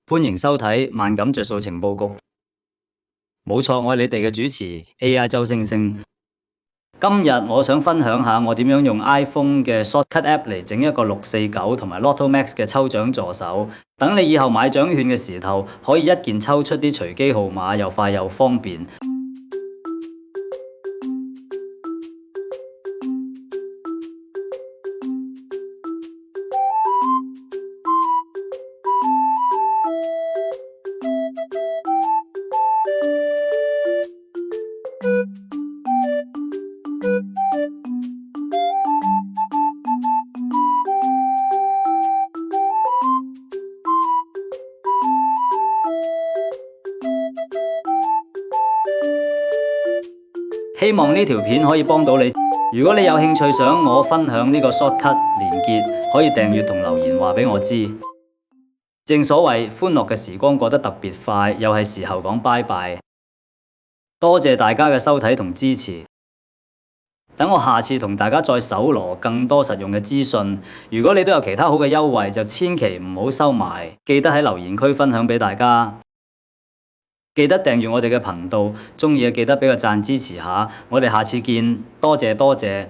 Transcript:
歡迎收睇萬感着數情報局。冇錯，我係你哋嘅主持 AI 周星星。今日我想分享下我點樣用 iPhone 嘅 Shortcut App 嚟整一個649同埋 Lotto Max 嘅抽獎助手，等你以後買獎券嘅時候可以一鍵抽出啲隨機號碼，又快又方便。希望呢條片可以幫到你。如果你有興趣想我分享呢個 shortcut 連結，可以訂閱同留言話俾我知。正所謂歡樂嘅時光過得特別快，又係時候講拜拜。多謝大家嘅收睇同支持。等我下次同大家再搜羅更多實用嘅資訊。如果你都有其他好嘅優惠，就千祈唔好收埋，記得喺留言區分享俾大家。記得訂閱我哋嘅頻道，鍾意嘅記得俾個讚支持下。我哋下次見，多謝多謝。